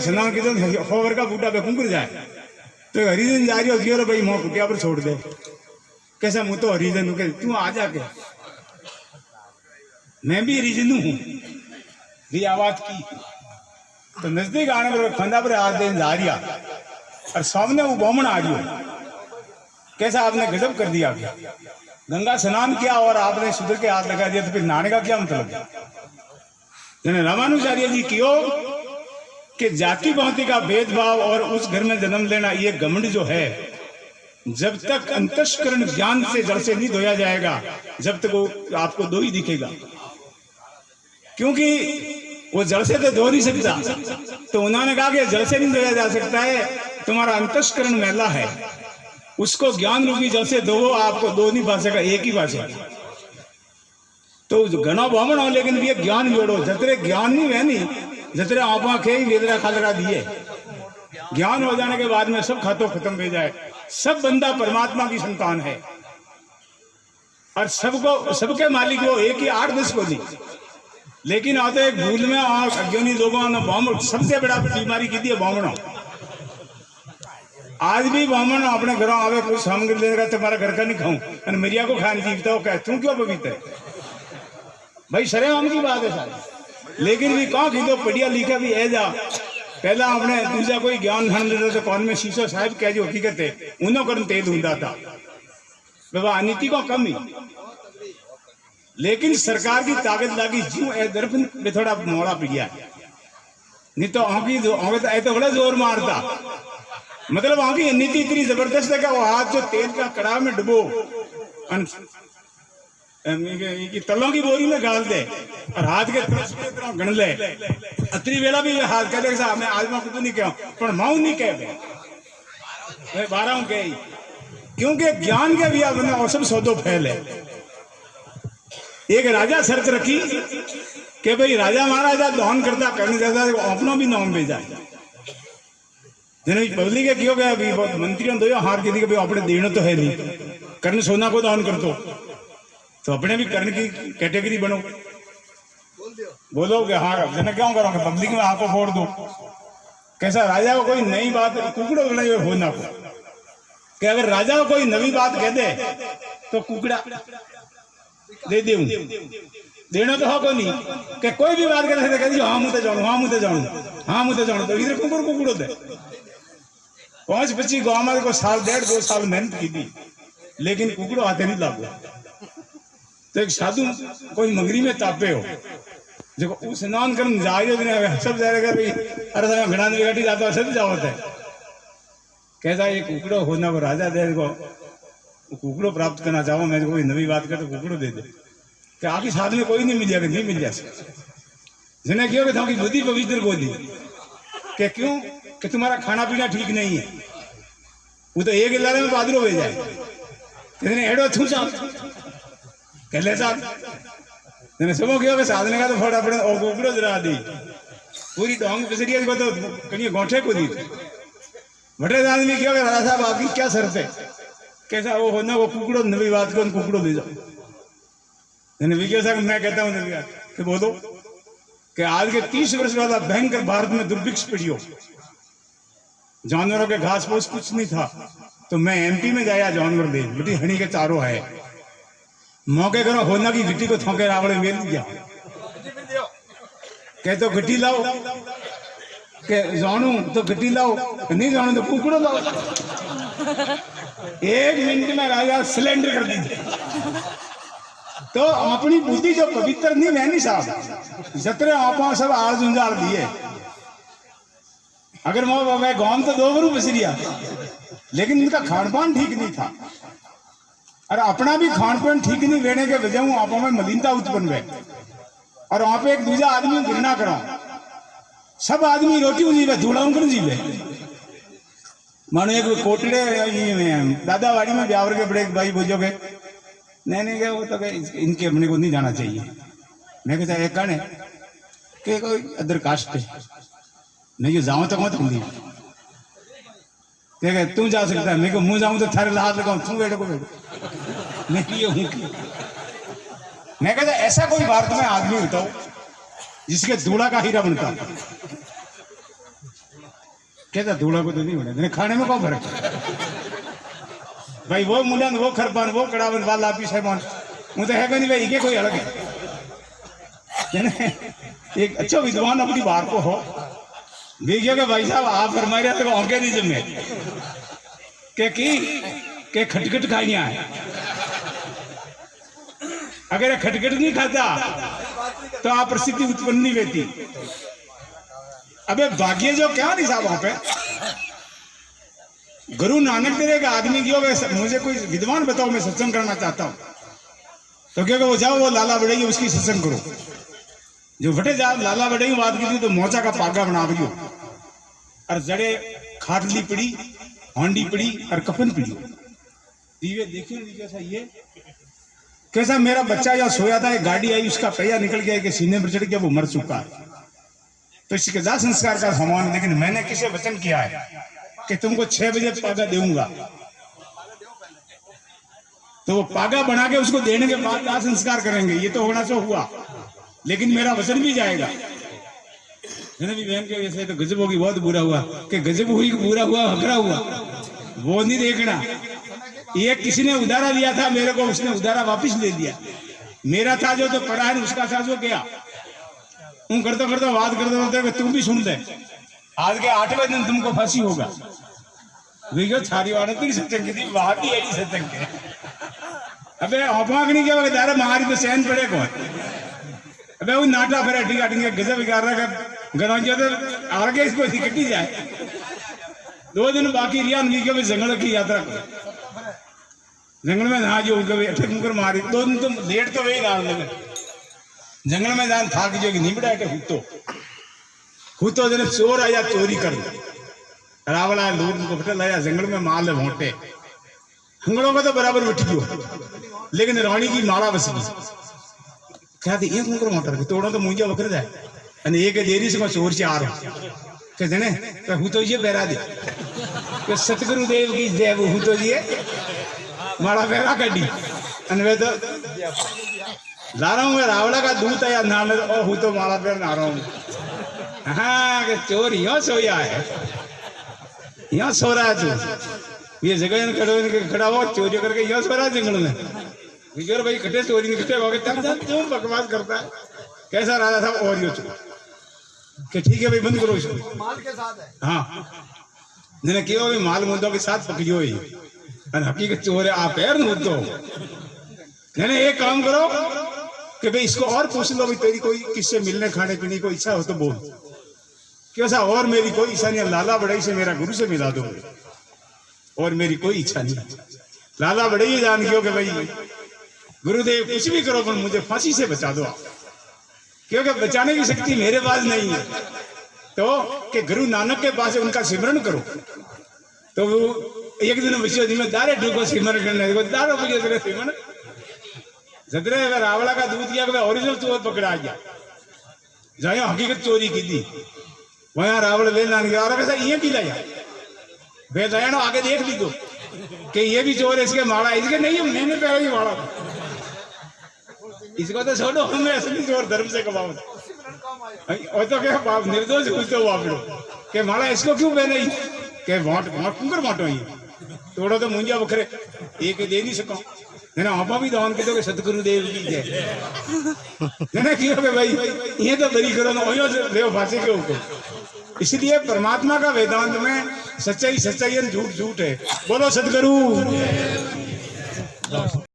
स्नान की तो खोवर का बूटा पे कुंकुर जाए तो हरिजन जा रही हो भाई मोह कुटिया पर छोड़ दे। कैसा मुँह तो हरिजन के तू आ जाके मैं भी हरिजन हूँ भी आवाज की तो नजदीक आने पर खंदा पर हाथ देने जा रही और सामने वो बामण आ रही हो। कैसा आपने गजब कर दिया, गंगा स्नान किया और आपने शुद्र के हाथ लगा दिया तो फिर नहाने का क्या मतलब। रामानुजाचार्य जी क्यों कि जाति भांति का भेदभाव और उस घर में जन्म लेना ये घमंड जो है, जब तक अंतस्करण ज्ञान से जड़ से नहीं धोया जाएगा जब तक वो आपको दो ही दिखेगा, क्योंकि वो जड़ से तो धो नहीं सकता। तो उन्होंने कहा कि जड़ से नहीं धोया जा सकता है, तुम्हारा अंतस्करण मैला है, उसको ज्ञान रूपी जल से दो, आपको दो नहीं भाषेगा एक ही भाषेगा। तो घना बामण हो लेकिन ये ज्ञान जोड़ो, जतरे ज्ञान नहीं है नहीं जतरे आपा खे वेदरा खालरा दिए। ज्ञान हो जाने के बाद में सब खातो खत्म हो जाए, सब बंदा परमात्मा की संतान है और सबको सबके मालिक वो एक ही 8-10 को नहीं। लेकिन आते एक भूल में और अज्ञानी लोगों ने बामण सबसे बड़ा बीमारी की थी बामणों। आज भी बामण अपने घरों आवे कुछ सामग्री लेगा तुम्हारा घर का नहीं खाऊं और मेरिया को खाने जीवता हो, कह तू क्यों पवित्र भाई शर्म की बात है सारी। लेकिन भी कहाँ की तो पढ़िया लिखा भी है जा पहला अपने दूसरा कोई ज्ञान धन लेता तो कौन में शीशो साहब कह जो हकीकत है उन्हों कर तेल ढूंढा था बाबा नीति को कम ही। लेकिन सरकार की ताकत लगी जो दर्प में थोड़ा मोड़ा पिया नहीं तो आंकी तो बड़ा जोर मारता। मतलब आंकी नीति इतनी जबरदस्त है कि वो हाथ जो तेल का कड़ाह में डुबो तलों की बोरी में डाल दे और हाथ के तरह गण ले अतरी वेला भी हाथ कहते साहब मैं आज मैं कुछ नहीं कहूं पर माऊ नहीं कह 12 कही, क्योंकि ज्ञान के भी आपने और सब सौदो फैल है। एक राजा शर्त रखी कि भाई राजा महाराजा दहन करता करने जाता अपना भी नाम भेजा पब्लिक क्यों गया अभी मंत्रियों दो हार के भाई अपने देना तो है नहीं कर्ण सोना को दहन कर दो तो अपने भी कर्ण की कैटेगरी बनो। बोलोगे हाँ जने क्यों करोगे पब्लिक में आंखों फोड़ दो। कैसा राजा को कोई नई बात कुकड़ो बनाई होना को कि अगर राजा को कोई नवी बात कह दे तो कुकड़ा दे दे देना तो हो को नहीं कि कोई भी बात करते कह दी हाँ मुझे जाऊँ हाँ मुझे जाऊँ हाँ मुझे जाऊँ तो इधर कुकड़ो दे 5-25 गाँव में को साल 1.5-2 साल मेहनत की थी लेकिन कुकड़ो हाथे नहीं लागू। तो एक साधु कोई मंगरी में तापे हो जो स्नान कर जा रहे सब जाएगा भाई अरे घड़ा गाड़ी जाता सब जावत है कैसा ये कुकड़ो होना को राजा दे को कुकड़ो प्राप्त करना चाहो मैं कोई नवी बात कर तो कुकड़ो दे दे कि आपकी साथ में कोई नहीं मिल जाएगा नहीं मिल जाए जिन्हें क्यों कि बुद्धि पवित्र को दी कि क्यों कि तुम्हारा खाना पीना ठीक नहीं है वो तो एक लारे में बादलो हो जाए कितने हेडो थू साहब कहले साहब सबो क्यों साधने का तो फट अपने कुकड़ो जरा दी पूरी डोंग पिसरिया को तो कहीं गोठे को दी बटे आदमी क्यों राजा साहब आपकी क्या शर्त है कैसा वो होना वो कुकड़ो नवी बात को कुकड़ो ले जाओ विजय साहब मैं कहता हूँ नवी बात कि बोलो कि आज के 30 वर्ष वाला भयंकर भारत में दुर्भिक्ष पड़ी हो जानवरों के घास फूस कुछ नहीं था तो मैं एमपी में जाया जानवर दे बेटी हनी के चारों है मौके करो होना की गिट्टी को थोंके रावड़े मेल दिया कह तो गिट्टी लाओ के जानू तो गिट्टी लाओ नहीं जानू तो कुकड़ो लाओ 1 मिनट में राजा सिलेंडर कर दीजिए। तो अपनी बुद्धि जो पवित्र नहीं मैनी साहब जतरे आप सब आड़ जुंजार दिए अगर मैं गांव तो 2 बरू बसरिया लेकिन इनका खान पान ठीक नहीं था और अपना भी खान पान ठीक नहीं लेने के वजह आप में मलिनता उत्पन्न हुए और वहां पे एक दूसरा आदमी घृणा करो सब आदमी रोटी जीवे धूड़ाऊ कर जीवे मानो एक कोटड़े दादावाड़ी में ब्यावर के बड़े भाई बोझोगे नहीं क्या वो तो इनके अपने को नहीं जाना चाहिए। मैं कहता एक कौन है कि कोई अदर कास्ट है मैं ये जाऊं तो मत हिंदी क्या तू जा सकता है मैं को मुंह जाऊं तो थारे हाथ लगाऊं तू बैठो को बैठो मैं कहता ऐसा कोई भारत में आदमी होता हो जिसके धूड़ा का हीरा बनता कहता धूड़ा को तो नहीं होने खाने में कौन फर्क है भाई। वो मुंडन वो खरपान वो कड़ावन वाला पीछेमान वो तो है नहीं भाई, ये कोई अलग है। एक अच्छा विद्वान अपनी बात को हो देखिए कि भाई साहब आप फरमाए रहे तो ऑर्गेनिज्म में के खटखट खाइया है। अगर ये खटखट नहीं खाता तो आप परिस्थिति उत्पन्न नहीं होती। अबे भाग्य जो क्या नहीं साहब वहां पे गुरु नानक देव का आदमी क्यों मुझे कोई विद्वान बताओ, मैं सत्संग करना चाहता हूं। तो क्योंकि वो जाओ वो लाला बढ़ेगी उसकी सत्संग करो। जो बटे जा लाला बढ़ेगी बात की तो मोचा का पागा बना दियो और जड़े खाटली पड़ी हांडी पड़ी और कफन पड़ी। दीवे देखिए कैसा ये कैसा मेरा बच्चा यहाँ सोया था, एक गाड़ी आई उसका पहिया निकल गया कि सीने पर चढ़ गया, वो मर चुका है। तो इसके दाह संस्कार का सामान, लेकिन मैंने किसे वचन किया है कि तुमको 6 बजे पागा दूंगा। तो वो पागा बना के उसको देने के बाद दाह संस्कार करेंगे। ये तो होना तो हुआ, लेकिन मेरा वचन भी जाएगा। भी बहन के वैसे तो गजब होगी, बहुत बुरा हुआ कि गजब हुई बुरा हुआ हकरा हुआ, वो नहीं देखना। ये किसी ने उधारा लिया था मेरे को, उसने उधारा वापस ले लिया। मेरा था जो तो पड़ा है, उसका था जो गया। करते करते बात करते तुम भी सुन ले, आज के 8वें दिन तुमको फांसी होगा। देखो छारी वाले तेरी सत्संग थी वहां की यही सत्संग है। अबे औपाक नहीं क्या दारा महारी तो सहन पड़े कौन। अबे वो नाटा फिर अटी काटेंगे गजब बिगाड़ रहा है आगे इसको कटी जाए। 2 दिन बाकी रिया के जंगल की यात्रा करो, जंगल में नहा जो अठे मुकर मारी। 2 दिन तो लेट तो वही ना जंगल में जान था कि जो नहीं बिड़ा हुतो जने चोर आया चोरी कर रावला लूट को फटे लाया जंगल में माल भोंटे हंगड़ों को तो बराबर उठ गयो, लेकिन रानी की माला बस गई। क्या थी एक मुकर मोटर तोड़ो तो मुंजा वकर जाए અને એક દેરી से चोर से आ रहा કે જને તો હું તો ये बेरा दे કે सतगुरु देव की जय હું तो ये माला बेरा कड्डी અને वे तो ला रहा हूँ रावला का दूत है या नाम ओ हूँ तो माला पेर ना रहा हूँ। हाँ कि चोर यहाँ सोया है, यहाँ सो रहा है तू। ये जगह खड़ा हुआ चोरी करके यहाँ सो रहा है जंगल में। विजय भाई कटे चोरी नहीं कटे होगे तब क्यों बकवास करता है। कैसा राजा था और यो चोर कि ठीक है भाई बंद करो इसको माल के साथ है। हाँ मैंने क्यों भाई माल मुद्दों के साथ पकड़ियो ही हकीकत चोर है आप पैर मुद्दों। मैंने एक काम करो कि भाई इसको और पूछ लो, भाई तेरी कोई किससे मिलने खाने पीने की कोई इच्छा हो तो बोल। कैसा और मेरी कोई इच्छा नहीं है, लाला बड़ई से मेरा गुरु से मिला दो और मेरी कोई इच्छा नहीं। लाला बड़ई जान गयो कि भाई गुरुदेव कुछ भी करो पर मुझे फांसी से बचा दो आप, क्योंकि बचाने की शक्ति मेरे पास नहीं है। तो कि गुरु नानक के पास उनका सिमरन करो। तो वो एक दिन विश्व में दारे ढूको सिमरन करने दारो बजे सिमरन जदरे रावला का दूध किया ओरिजिनल चोर पकड़ा गया, जहाँ हकीकत चोरी की थी वहां रावल ले लाने गया। कैसा ये की लाया वे दयानो आगे देख ली तो कि ये भी चोर है, इसके मारा इसके नहीं मैंने पहले ही मारा इसको तो छोड़ो, हमें असली चोर धर्म से कमाओ। और तो क्या बाप निर्दोष कुछ तो वापड़ो के मारा इसको क्यों पहने के वोट वोट कुकर बांटो ये तोड़ो तो मुंजा बखरे एक दे नहीं सको। ना आपा भी दान के सतगुरु देव की जय ना क्यों भाई ये तो बरी करो ना देव फांसी के ऊपर। इसलिए परमात्मा का वेदांत में सच्चाई सच्चाई है, झूठ झूठ है। बोलो सतगुरु।